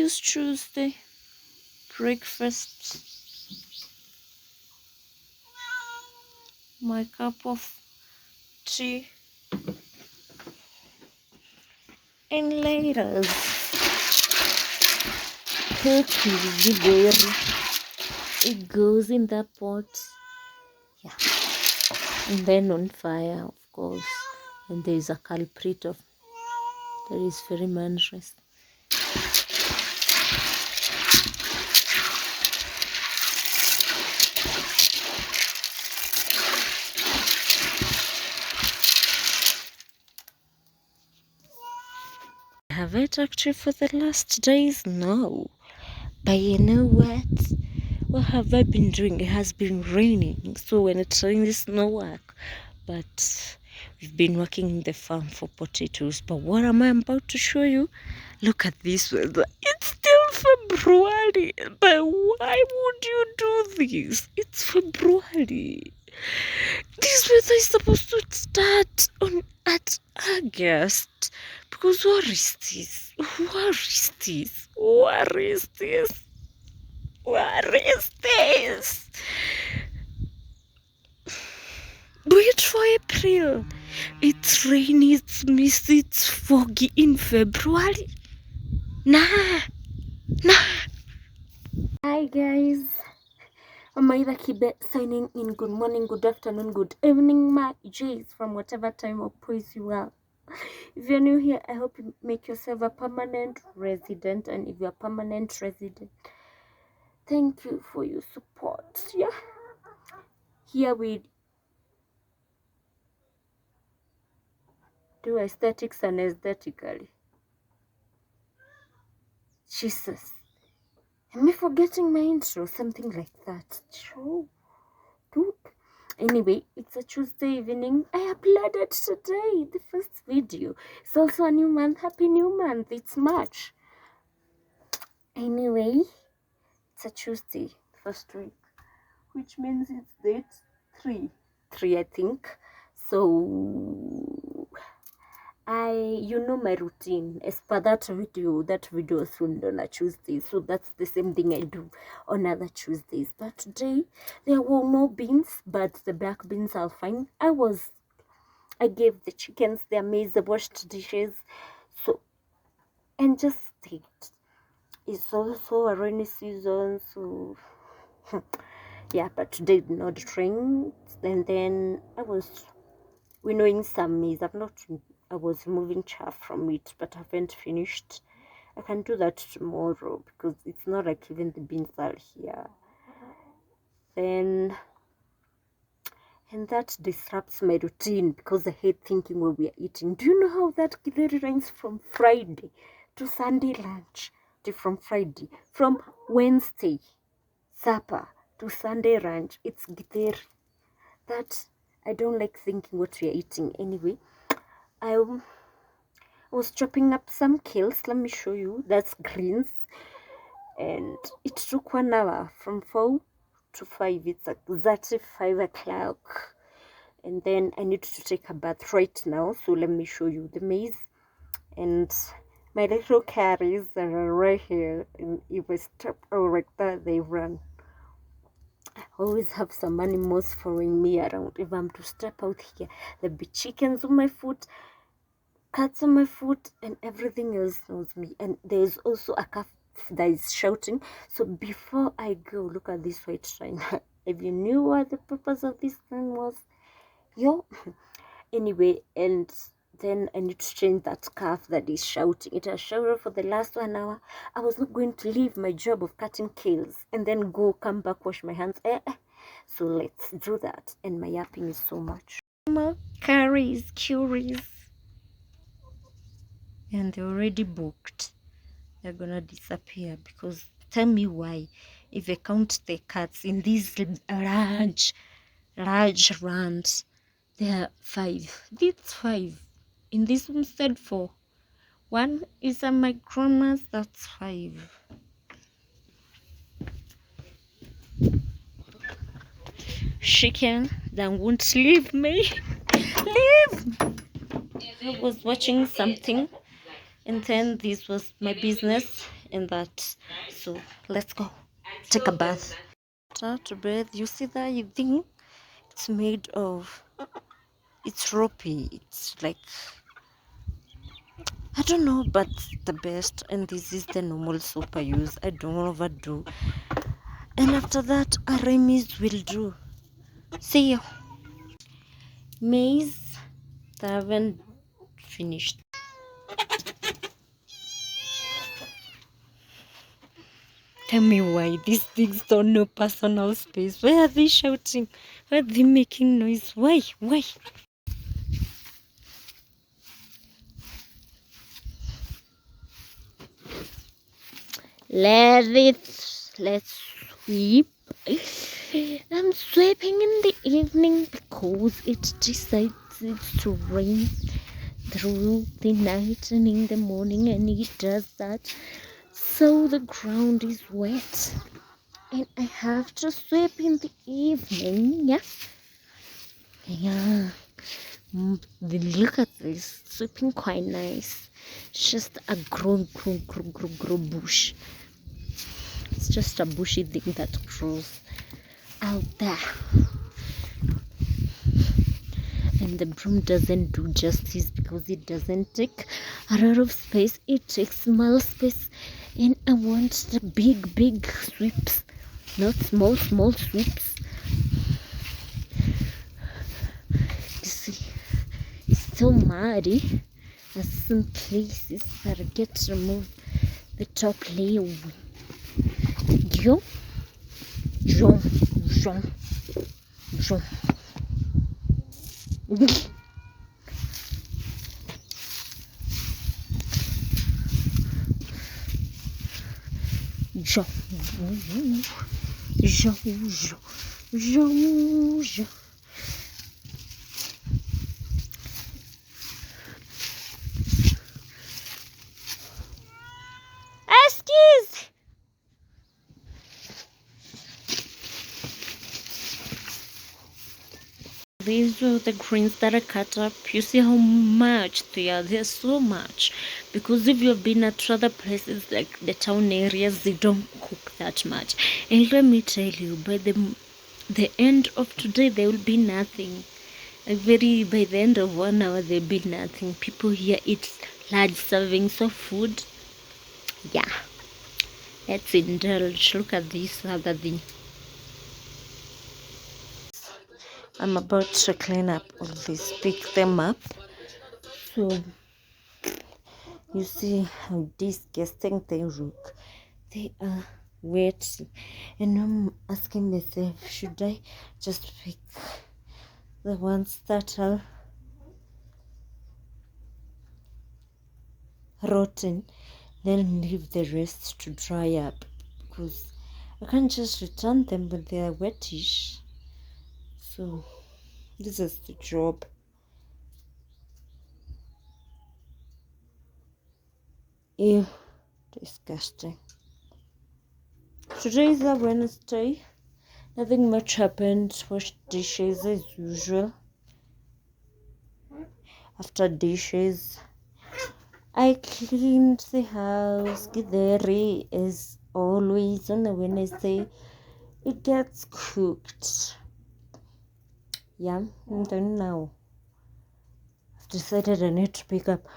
is Tuesday. Breakfast. My cup of tea. And later, it goes in the pot. Yeah. And then on fire, of course. And there is a culprit of that is very mannerous. Have it actually for the last days? No. But you know what? What have I been doing? It has been raining. So when it's raining, it's no work. But we've been working in the farm for potatoes. But what am I about to show you? Look at this weather. It's still February. But why would you do this? It's February. This weather is supposed to start at August. Because what is this? What is this? What is this? What is this? Wait for April. It's rainy, it's misty, it's foggy in February. Nah. Hi guys. I'm Aida Kibe signing in. Good morning, good afternoon, good evening, my J's from whatever time or place you are. If you're new here, I hope you make yourself a permanent resident. And if you're a permanent resident, thank you for your support. Yeah. Here we do aesthetics and aesthetically. Jesus. Am I forgetting my intro? Something like that. Dude. Anyway, it's a Tuesday evening. I uploaded today the first video. It's also a new month. Happy new month. It's March. Anyway, it's a Tuesday, first week, which means it's date 3, I think. So you know my routine as per that video was filmed on a Tuesday, so that's the same thing I do on other Tuesdays. But today there were no beans, but the black beans are fine. I gave the chickens their maize, the washed dishes, so and just stayed. It's also a rainy season, so yeah, but today did not rain. And then I was winnowing some maize. I was removing chaff from it, but I haven't finished. I can do that tomorrow because it's not like even the beans are here. And that disrupts my routine because I hate thinking what we are eating. Do you know how that githeri rains from Friday to Sunday lunch? From Wednesday supper to Sunday lunch, it's githeri. That I don't like thinking what we are eating. Anyway, I was chopping up some kales. Let me show you. That's greens, and it took 1 hour from 4 to 5. It's exactly 5 o'clock, and then I need to take a bath right now. So let me show you the maize and my little carries that are right here. And if I step out like that, they run. I always have some animals following me around. If I'm to step out here, there'll be chickens on my foot, cats on my foot, and everything else knows me. And there's also a calf that is shouting. So before I go, look at this white shine. If you knew what the purpose of this thing was, yo. Anyway, and then I need to change that calf that is shouting. It has shouted for the last 1 hour. I was not going to leave my job of cutting kales and then come back, wash my hands. So let's do that. And my yapping is so much. More curries. And they're already booked. They're gonna disappear because tell me why. If I count the cats in these large runs, there are 5. That's 5. In this homestead 4. 1 is at my grandma's. That's 5. Chicken that won't leave me. Leave! I was watching something, and then this was my business, and that. So let's go take a bath. Start to bathe. You see that thing? It's made of. It's ropey. It's like, I don't know, but the best. And this is the normal soap I use. I don't overdo. And after that, Aramis will do. See you. Maize that I haven't finished. Tell me why these things don't know personal space. Why are they shouting? Why are they making noise? Why? Why? Let's sweep. I'm sweeping in the evening because it decides to rain through the night and in the morning, and it does that. So the ground is wet. And I have to sweep in the evening, yeah? Yeah. Look at this, sweeping quite nice. It's just a grow bush. It's just a bushy thing that grows out there. And the broom doesn't do justice because it doesn't take a lot of space. It takes small space. And I want the big sweeps, not small sweeps. You see, it's still muddy. There's some places that I get to remove the top layer. Yo, yo, yo, yo. Jo, jo, jo, jo, jo. Excuse. These are the greens that I cut up. You see how much they are. There's so much. Because if you've been at other places like the town areas, they don't cook that much. And let me tell you, by the end of today, there will be nothing. By the end of 1 hour, there'll be nothing. People here eat large servings of food. Yeah. Let's indulge. Look at this other thing. I'm about to clean up all this, pick them up. So you see how disgusting they look. They are wet, and I'm asking myself, should I just pick the ones that are rotten, then leave the rest to dry up? Because I can't just return them when they are wettish. So this is the job. Ew, disgusting. Today is a Wednesday. Nothing much happened. Washed dishes as usual. After dishes, I cleaned the house. Githeri, as always on a Wednesday, it gets cooked. Yeah, and then now I've decided I need to pick up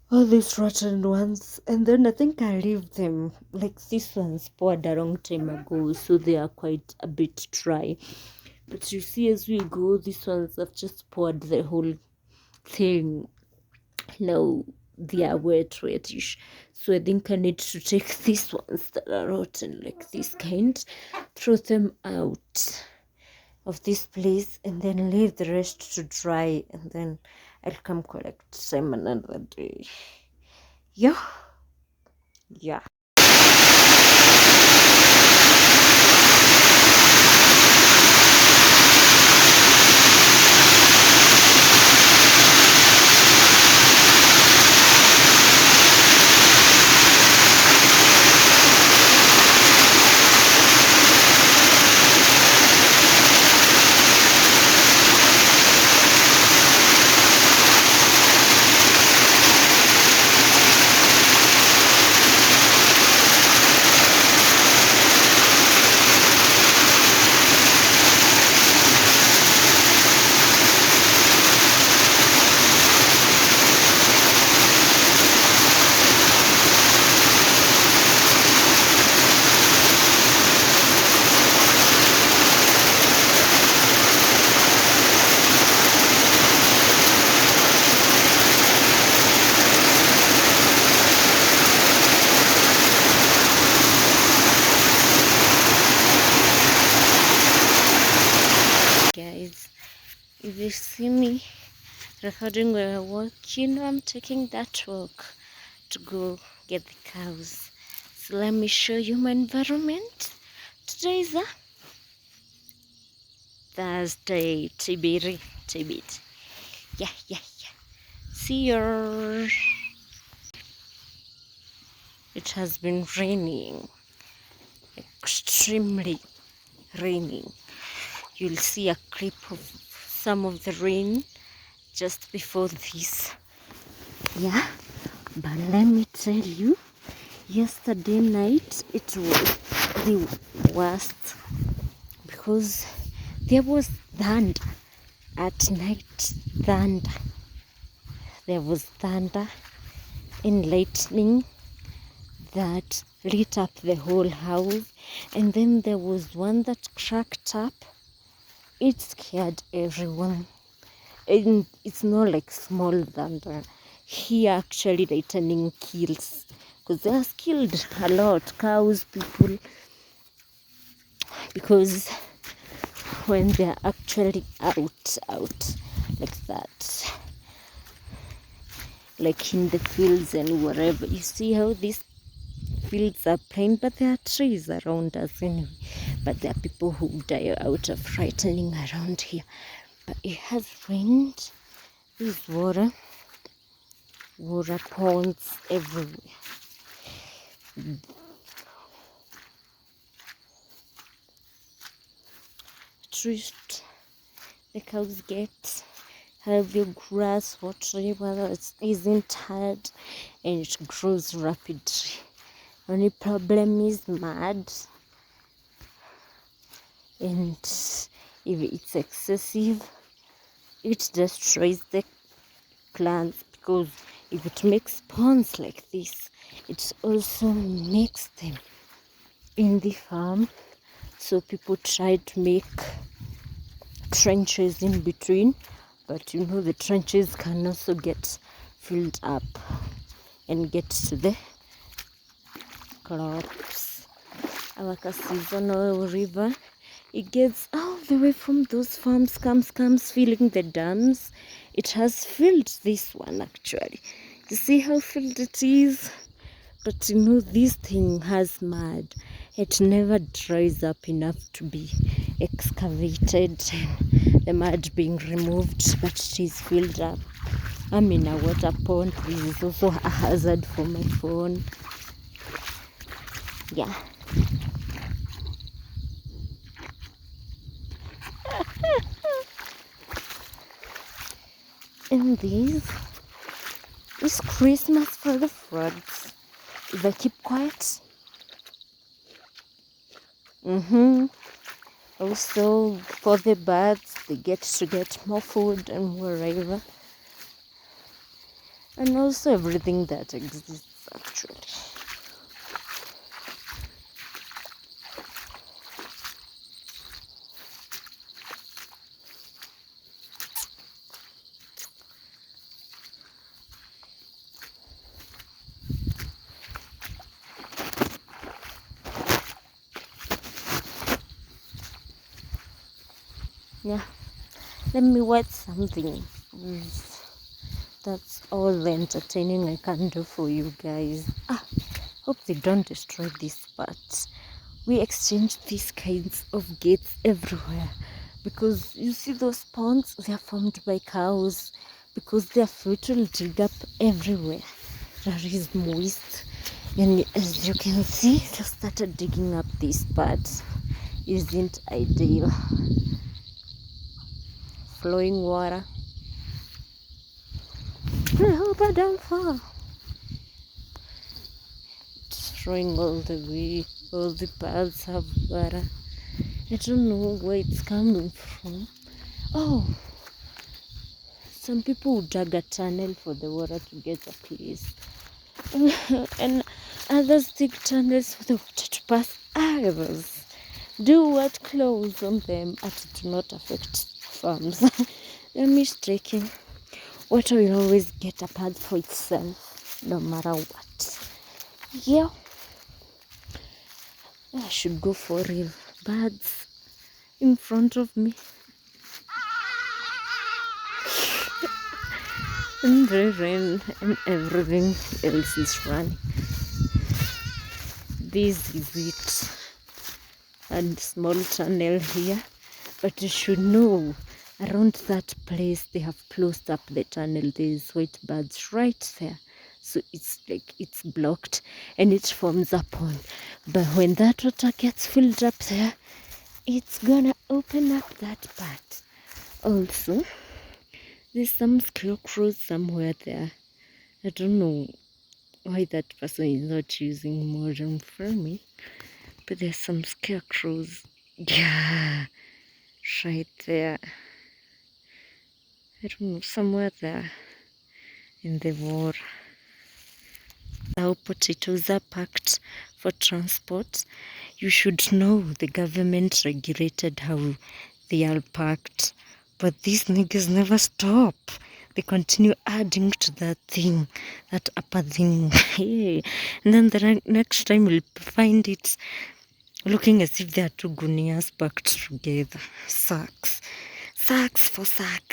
all these rotten ones, and then I think I leave them. Like this one's poured a long time ago, so they are quite a bit dry. But you see, as we go, these ones I've just poured the whole thing. Now they are wetish. So I think I need to take these ones that are rotten, like this kind, throw them out of this place, and then leave the rest to dry, and then I'll come collect them another day. Yeah. If you see me recording while I walk, you know I'm taking that walk to go get the cows. So let me show you my environment. Today is a Thursday, TBT. Yeah. See you. It has been raining, extremely raining. You'll see a clip of some of the rain just before this. Yeah, but let me tell you, yesterday night it was the worst because there was thunder at night. There was thunder and lightning that lit up the whole house, and then there was one that cracked up. It scared everyone, and it's not like small thunder. Here actually lightning kills, because they have killed a lot cows, people, because when they're actually out like that, like in the fields and wherever, you see how these fields are plain, but there are trees around us anyway. But there are people who die out of frightening around here. But it has rained. There's water ponds everywhere. At least the cows get healthy grass, whatever it isn't hard, and it grows rapidly. Only problem is mud, and if it's excessive, it destroys the plants, because if it makes ponds like this, it also makes them in the farm. So people try to make trenches in between, but you know the trenches can also get filled up and get to the crops. Our seasonal river, it gets all the way from those farms, comes filling the dams. It has filled this one actually. You see how filled it is? But you know, this thing has mud. It never dries up enough to be excavated and the mud being removed, but it is filled up. I'm in a water pond. This is also a hazard for my phone. Yeah. And this is Christmas for the frogs. If I keep quiet. Also for the birds, they get to get more food and wherever. And also everything that exists actually. Yeah, let me watch something. That's all the entertaining I can do for you guys. Hope they don't destroy this part. We exchange these kinds of gates everywhere, because you see those ponds, they are formed by cows, because their food will dig up everywhere that is moist. And as you can see, they started digging up this part. Isn't ideal. Flowing water. I hope I don't fall. Destroying all the way. All the paths have water. I don't know where it's coming from. Oh, some people would dug a tunnel for the water to get a place. And others dig tunnels for the water to pass. Others do what close on them as to not affect farms. They're mistaken. Water will always get a path for itself, no matter what. Yeah. I should go for real. Birds in front of me. and the rain and everything else is running. This is it. And small tunnel here, but you should know around that place they have closed up the tunnel. There's white birds right there, so it's like it's blocked and it forms a pond. But when that water gets filled up there, it's gonna open up that part. Also, there's some scarecrows somewhere there. I don't know why that person is not using modern farming, but there's some scarecrows. Yeah, right there. I don't know, somewhere there in the war. How potatoes are packed for transport. You should know the government regulated how they are packed, but these niggas never stop. They continue adding to that thing, that upper thing. Hey. And then the next time you'll find it looking as if they are two gunias packed together. Sacks. Sacks for sack.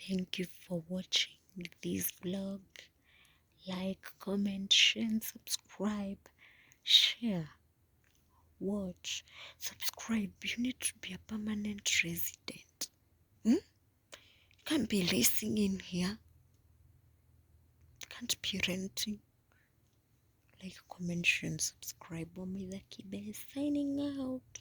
Thank you for watching this vlog. Like, comment, share, and subscribe. Share, watch, subscribe. You need to be a permanent resident. You can't be racing in here. You can't be renting. Like, comment, share, and subscribe. Mommy the Kibe signing out.